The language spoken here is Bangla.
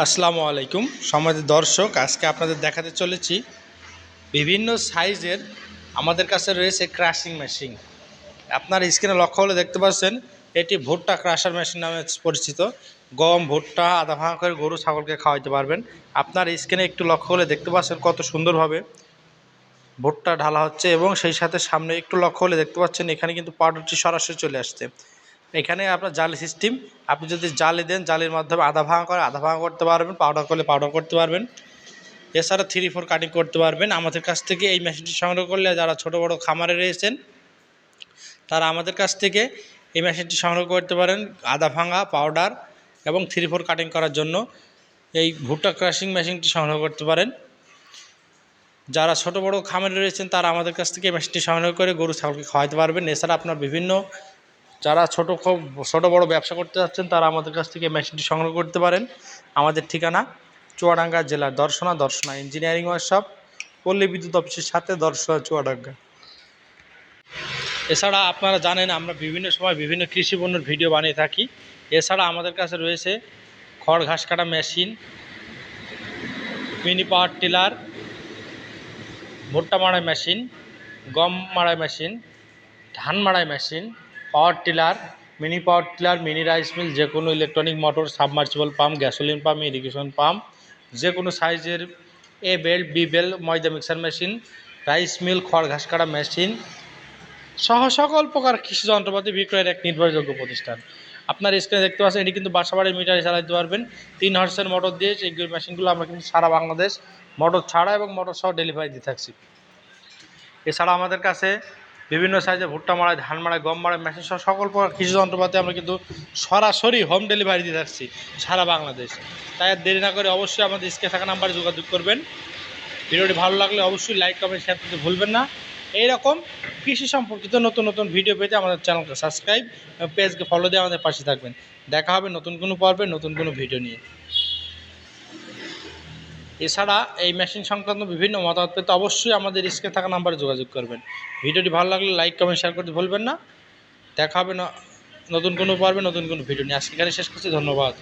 আসসালামু আলাইকুম সম্মানিত দর্শক, আজকে আপনাদের দেখাতে চলেছি বিভিন্ন সাইজের আমাদের কাছে রয়েছে ক্রাশিং মেশিন। আপনার স্ক্রিনে লক্ষ্য হলে দেখতে পাচ্ছেন এটি ভুট্টা ক্রাশার মেশিন নামে পরিচিত। গম ভুট্টা আধা ভাঙা করে গরু ছাগলকে খাওয়াইতে পারবেন। আপনার স্ক্রিনে একটু লক্ষ্য হলে দেখতে পাচ্ছেন কত সুন্দরভাবে ভুট্টা ঢালা হচ্ছে, এবং সেই সাথে সামনে একটু লক্ষ্য হলে দেখতে পাচ্ছেন এখানে কিন্তু পাউডারটি সরাসরি চলে আসছে। এখানে আপনার জালি সিস্টেম, আপনি যদি জালি দেন জালির মাধ্যমে আধা ভাঙা করে আধা ভাঙা করতে পারবেন, পাউডার করলে পাউডার করতে পারবেন। এছাড়া 3-4 কাটিং করতে পারবেন। আমাদের কাছ থেকে এই মেশিনটি সংগ্রহ করলে যারা ছোট বড় খামারে রয়েছেন তারা আমাদের কাছ থেকে এই মেশিনটি সংগ্রহ করতে পারেন। আধা ভাঙা পাউডার এবং 3-4 কাটিং করার জন্য এই ভুট্টা ক্রাশিং মেশিনটি সংগ্রহ করতে পারেন। যারা ছোট বড় খামারে রয়েছেন তারা আমাদের কাছ থেকে এই মেশিনটি সংগ্রহ করে গরু ছাগলকে খাওয়াতে পারবেন। এছাড়া আপনার বিভিন্ন যারা ছোট বড় ব্যবসা করতে যাচ্ছেন তারা আমাদের কাছ থেকে মেশিনটি সংগ্রহ করতে পারেন। আমাদের ঠিকানা চুয়াডাঙ্গা জেলার দর্শনা ইঞ্জিনিয়ারিং ওয়ার্কশপ, পল্লী বিদ্যুৎ অফিসের সাথে দর্শনা চুয়াডাঙ্গা। এছাড়া আপনারা জানেন আমরা বিভিন্ন সময় বিভিন্ন কৃষি পণ্যের ভিডিও বানিয়ে থাকি। এছাড়া আমাদের কাছে রয়েছে খড় ঘাস কাটা মেশিন, মিনি পাওয়ার টিলার, ভুট্টা মাড়াই মেশিন, গম মাড়াই মেশিন, ধান মাড়াই machine, power tiller, mini power tiller, mini rice mill, যে কোনো electronic motor, submersible pump, gasoline pump, irrigation pump, যে কোনো সাইজের এ বেল্ট, বি বেল্ট, ময়দা মিক্সার মেশিন, রাইস মিল, খড় ঘাস কাটা মেশিন সহ সকল প্রকার কৃষি যন্ত্রপাতি বিক্রয়ের এক নির্ভরযোগ্য প্রতিষ্ঠান। আপনার স্ক্রিনে দেখতে পাচ্ছেন এটি কিন্তু বাসাবাড়ির মিটারে চালাতে পারবেন। 3 হর্সের মোটর দিয়ে এই মেশিনগুলো আমরা কিন্তু সারা বাংলাদেশ মোটর ছাড়া এবং মোটর সহ ডেলিভারি দিয়ে থাকছি। এছাড়া আমাদের কাছে বিভিন্ন সাইজে ভুট্টা মাড়াই, ধান মাড়াই, গম মাড়াই মেশিন সহ সকল প্রকার কৃষি যন্ত্রপাতি আমরা কিন্তু সরাসরি হোম ডেলিভারি দিয়ে থাকছি সারা বাংলাদেশ। তাই আর দেরি না করে অবশ্যই আমাদের স্ক্রিনে থাকা নাম্বারে যোগাযোগ করবেন। ভিডিওটি ভালো লাগলে অবশ্যই লাইক কমেন্ট শেয়ার করতে ভুলবেন না। এইরকম কৃষি সম্পর্কিত নতুন নতুন ভিডিও পেতে আমাদের চ্যানেলকে সাবস্ক্রাইব এবং পেজকে ফলো দিয়ে আমাদের পাশে থাকবেন। দেখা হবে নতুন কোনো পর্বে নতুন কোনো ভিডিও নিয়ে। এছাড়া এই মেশিন সংক্রান্ত বিভিন্ন মতামত পেতে অবশ্যই আমাদের স্ক্রিনে থাকা নাম্বারে যোগাযোগ করবেন। ভিডিওটি ভালো লাগলে লাইক কমেন্ট শেয়ার করতে ভুলবেন না। দেখা হবে নতুন কোনো পর্বে নতুন কোনো ভিডিও নিয়ে। আজকে এখানে শেষ করছি, ধন্যবাদ।